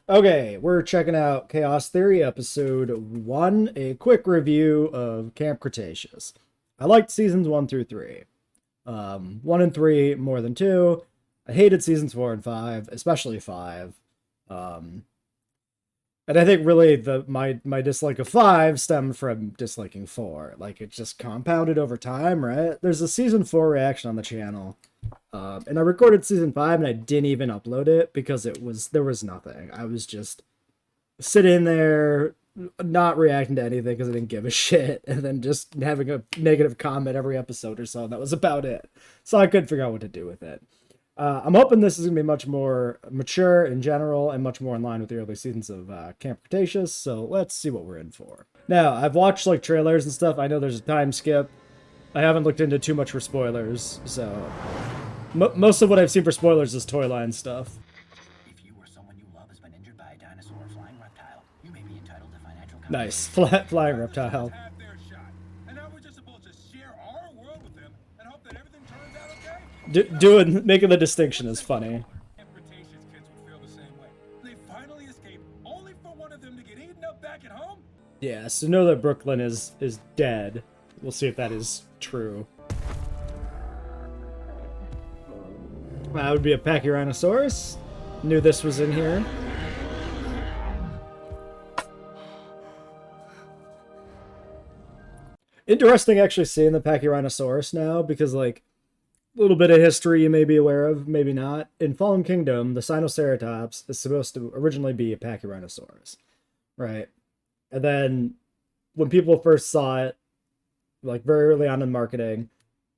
Okay, we're checking out Chaos Theory episode 1, a quick review of Camp Cretaceous. I liked seasons 1 through 3. 1 and 3 more than 2. I hated seasons 4 and 5, especially 5. Um, and I think really my dislike of 5 stemmed from disliking 4. Like, it just compounded over time, right? There's a season 4 reaction on the channel. And I recorded season 5 and I didn't even upload it because there was nothing. I was just sitting there not reacting to anything because I didn't give a shit, and then just having a negative comment every episode or so. That was about it. So I couldn't figure out what to do with it. I'm hoping this is going to be much more mature in general and much more in line with the early seasons of Camp Cretaceous, so let's see what we're in for. Now, I've watched like trailers and stuff. I know there's a time skip. I haven't looked into too much for spoilers, so most of what I've seen for spoilers is toy line stuff. If you or someone you love has been injured by a dinosaur or flying reptile, you may be entitled to financial compensation. Nice. Flying reptile. Making the distinction is funny. Yeah, so know that Brooklyn is dead. We'll see if that is true. That would be a Pachyrhinosaurus. Knew this was in here. Interesting actually seeing the Pachyrhinosaurus now, because like a little bit of history you may be aware of, maybe not. In Fallen Kingdom, the Sinoceratops is supposed to originally be a Pachyrhinosaurus, right? And then when people first saw it, like very early on in marketing,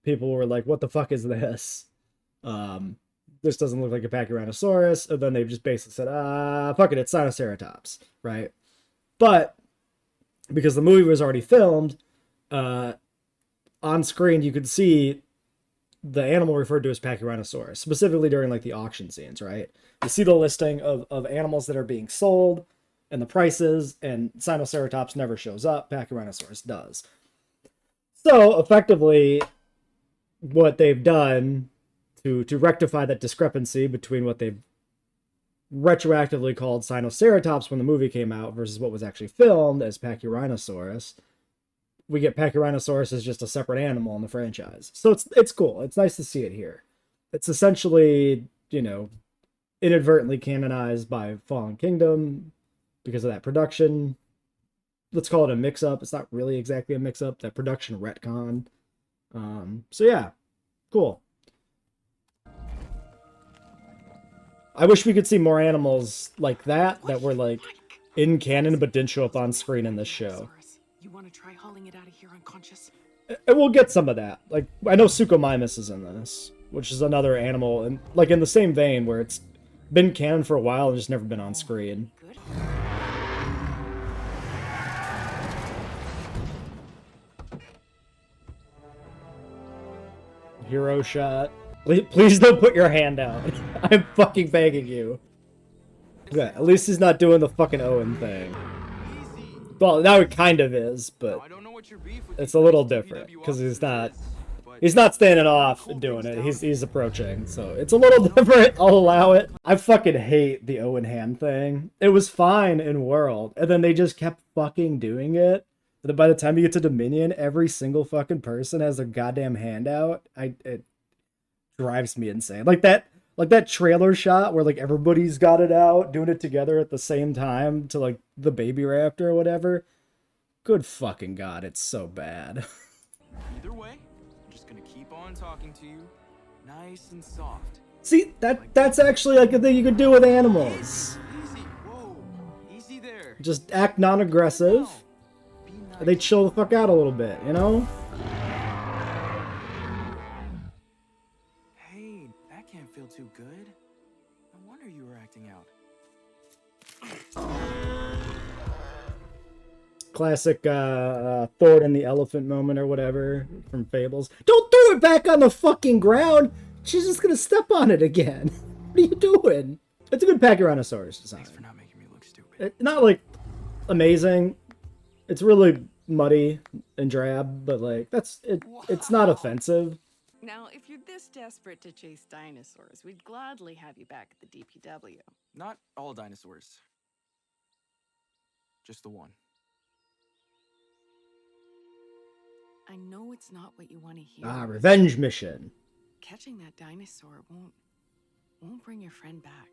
people were like, what the fuck is this? This doesn't look like a Pachyrhinosaurus. And then they just basically said, fuck it, it's Sinoceratops, right? But because the movie was already filmed, on screen you could see the animal referred to as Pachyrhinosaurus, specifically during like the auction scenes, right? You see the listing of animals that are being sold and the prices, and Sinoceratops never shows up. Pachyrhinosaurus does. So effectively, what they've done to rectify that discrepancy between what they've retroactively called Sinoceratops when the movie came out versus what was actually filmed as Pachyrhinosaurus, we get Pachyrhinosaurus as just a separate animal in the franchise. So it's cool. It's nice to see it here. It's essentially, you know, inadvertently canonized by Fallen Kingdom because of that production. Let's call it a mix-up. It's not really exactly a mix-up. That production retcon. So yeah, cool. I wish we could see more animals like that were like in canon but didn't show up on screen in this show. You want to try hauling it out of here unconscious? And we'll get some of that. Like, I know Suchomimus is in this, which is another animal, and like in the same vein where it's been canon for a while and just never been on screen. Hero shot. Please don't put your hand out. I'm fucking begging you. Okay, at least he's not doing the fucking Owen thing. Well, now it kind of is, but it's a little different because he's not standing off and doing it. He's approaching, so it's a little different. I'll allow it. I fucking hate the Owen hand thing. It was fine in World, and then they just kept fucking doing it. But by the time you get to Dominion, every single fucking person has their goddamn hand out. It drives me insane. Like that trailer shot where like everybody's got it out, doing it together at the same time to like the baby raptor or whatever. Good fucking god, it's so bad. Either way, I'm just gonna keep on talking to you, nice and soft. See, that's actually like a thing you could do with animals. Easy, whoa, easy there. Just act non-aggressive. Nice. They chill the fuck out a little bit, you know? Can't feel too good. No wonder you were acting out. Classic Thor and the elephant moment or whatever from Fables. Don't throw it back on the fucking ground! She's just gonna step on it again. What are you doing? It's a good Pachyrhinosaurus design. Thanks for not making me look stupid. Not like amazing. It's really muddy and drab, but like it's not offensive. Now, if you're this desperate to chase dinosaurs, we'd gladly have you back at the DPW. Not all dinosaurs. Just the one. I know it's not what you want to hear. Ah, revenge mission. Catching that dinosaur won't bring your friend back.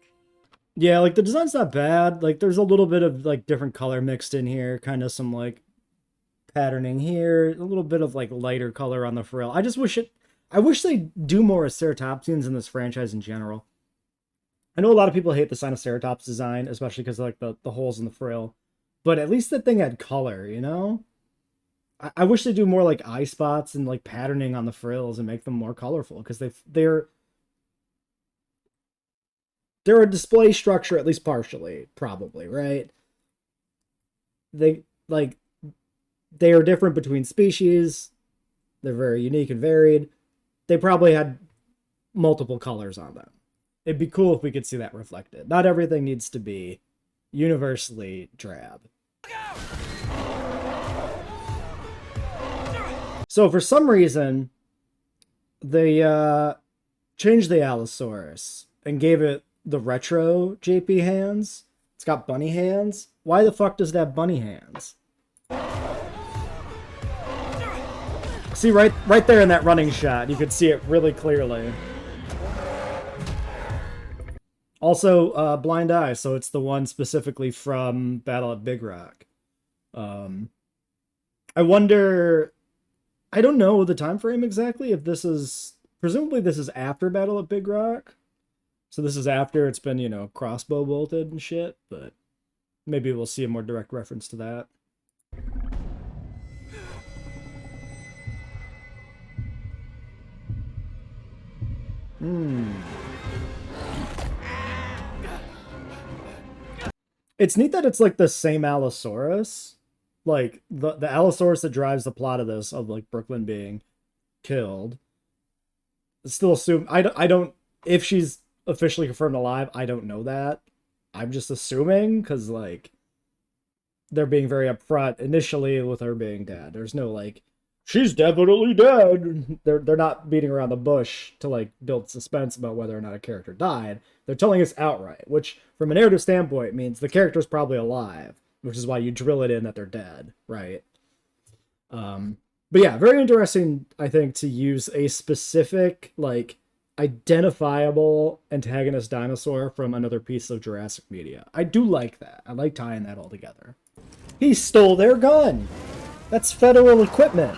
Yeah, like the design's not bad. Like there's a little bit of like different color mixed in here, kind of some like patterning here, a little bit of like lighter color on the frill. I wish they do more Ceratopsians in this franchise in general. I know a lot of people hate the Sinoceratops design, especially because of like the holes in the frill, but at least that thing had color, you know? I wish they do more like eye spots and like patterning on the frills and make them more colorful, because they're a display structure, at least partially, probably, right? They are different between species. They're very unique and varied. They probably had multiple colors on them. It'd be cool if we could see that reflected. Not everything needs to be universally drab. So for some reason, they changed the Allosaurus and gave it the retro JP hands. It's got bunny hands. Why the fuck does it have bunny hands? See, right there in that running shot, you could see it really clearly. Also, blind eye, so it's the one specifically from Battle at Big Rock. I wonder... I don't know the time frame exactly, if this is... Presumably this is after Battle at Big Rock. So this is after it's been, you know, crossbow bolted and shit, but maybe we'll see a more direct reference to that. It's neat that it's like the same Allosaurus. Like the Allosaurus that drives the plot of this, of like Brooklyn being killed. Still assume I don't if she's officially confirmed alive, I don't know that. I'm just assuming, because like they're being very upfront initially with her being dead. There's no like, she's definitely dead. They're not beating around the bush to like build suspense about whether or not a character died. They're telling us outright, which from a narrative standpoint means the character's probably alive, which is why you drill it in that they're dead, right? But yeah, very interesting, I think, to use a specific, like, identifiable antagonist dinosaur from another piece of Jurassic media. I do like that. I like tying that all together. He stole their gun! That's federal equipment!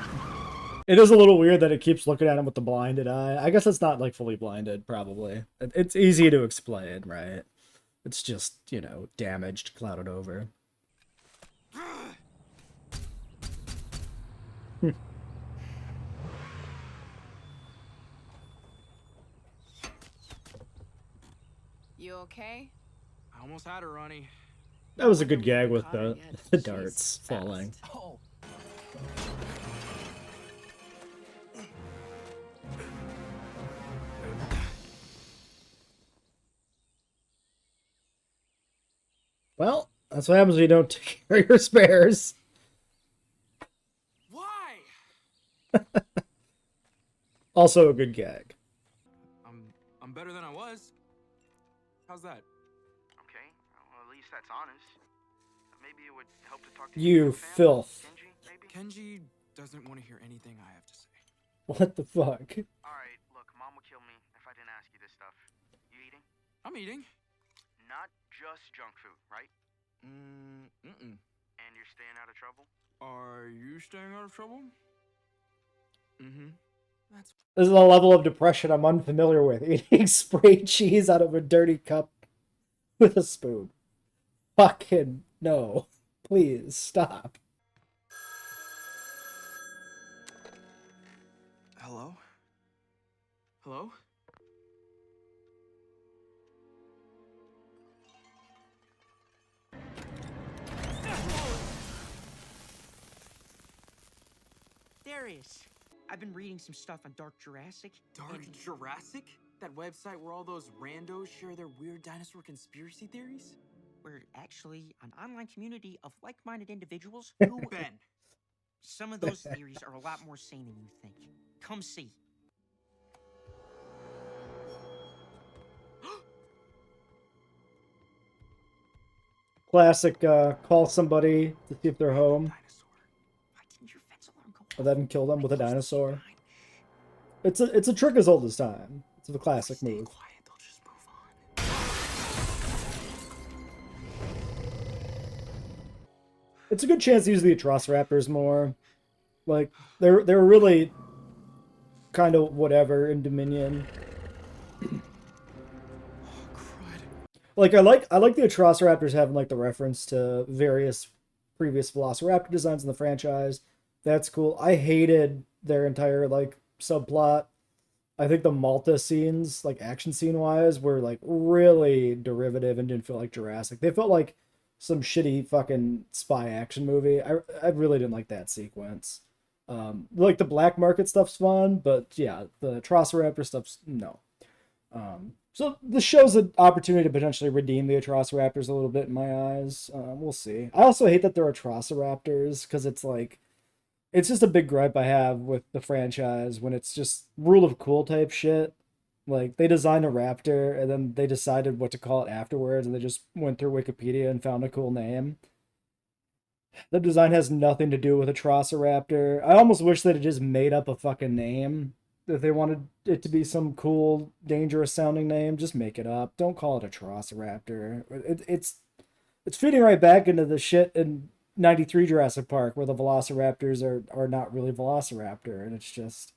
It is a little weird that it keeps looking at him with the blinded eye. I guess it's not, like, fully blinded, probably. It's easy to explain, right? It's just, you know, damaged, clouded over. You okay? I almost had her, Ronnie. That was a good gag with the darts falling. Oh. Well, that's what happens when you don't take care of your spares. Why? Also a good gag. I'm better than I was. How's that? Okay, well, at least that's honest. Maybe it would help to talk to You filth. Kenji, maybe? Kenji doesn't want to hear anything I have to say. What the fuck? Alright, look, Mom would kill me if I didn't ask you this stuff. You eating? I'm eating. Not just junk food, right? Mm-mm. And you're staying out of trouble? Are you staying out of trouble? Mm-hmm. That's This is a level of depression I'm unfamiliar with. Eating sprayed cheese out of a dirty cup with a spoon. Fucking no. Please, stop. Hello? Hello? Darius, I've been reading some stuff on Dark Jurassic. Dark Jurassic? That website where all those randos share their weird dinosaur conspiracy theories? We're actually an online community of like-minded individuals who... Ben. Some of those theories are a lot more sane than you think. Come see. Classic call somebody to see if they're home, Why didn't your fence alarm go and then kill them with a off? dinosaur. It's a trick as old as time. It's a classic move. Quiet, they'll just move on. It's a good chance to use the Atrociraptors more. Like they're really kind of whatever in Dominion. Like I like the Atrociraptors having like the reference to various previous Velociraptor designs in the franchise. That's cool. I hated their entire like subplot. I think the Malta scenes, like action scene wise, were like really derivative and didn't feel like Jurassic. They felt like some shitty fucking spy action movie. I really didn't like that sequence. Like the black market stuff's fun, but yeah, the Atrociraptor stuff's no. So this shows an opportunity to potentially redeem the Atrociraptors a little bit in my eyes. We'll see. I also hate that they're Atrociraptors because it's like, it's just a big gripe I have with the franchise when it's just rule of cool type shit. Like they designed a raptor and then they decided what to call it afterwards and they just went through Wikipedia and found a cool name. The design has nothing to do with Atrociraptor. I almost wish that it just made up a fucking name. If they wanted it to be some cool, dangerous sounding name, just make it up. Don't call it Atrociraptor. It's fitting right back into the shit in '93 Jurassic Park where the Velociraptors are not really Velociraptor, and it's just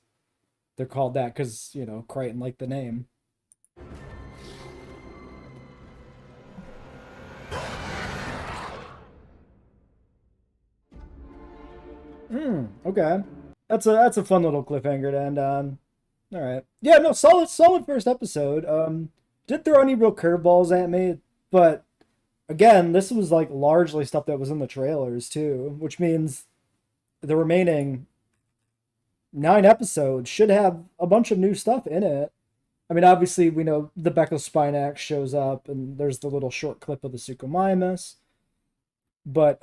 they're called that because you know Crichton liked the name. Okay. That's a fun little cliffhanger to end on. All right. Yeah, no, solid first episode. Didn't throw any real curveballs at me, but again, this was like largely stuff that was in the trailers too, which means the remaining 9 episodes should have a bunch of new stuff in it. I mean, obviously we know the Beckel Spinax shows up, and there's the little short clip of the Suchomimus, but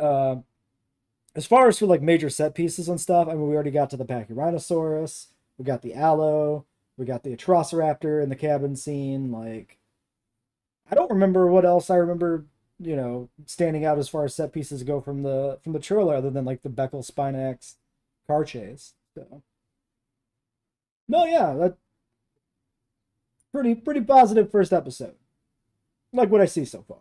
as far as for like major set pieces and stuff, I mean, we already got to the Pachyrhinosaurus, we got the Allo, we got the Atrociraptor in the cabin scene. Like, I don't remember what else I remember, you know, standing out as far as set pieces go from the trailer, other than like the Beckel Spinax car chase. So, no, yeah, that pretty positive first episode. Like what I see so far.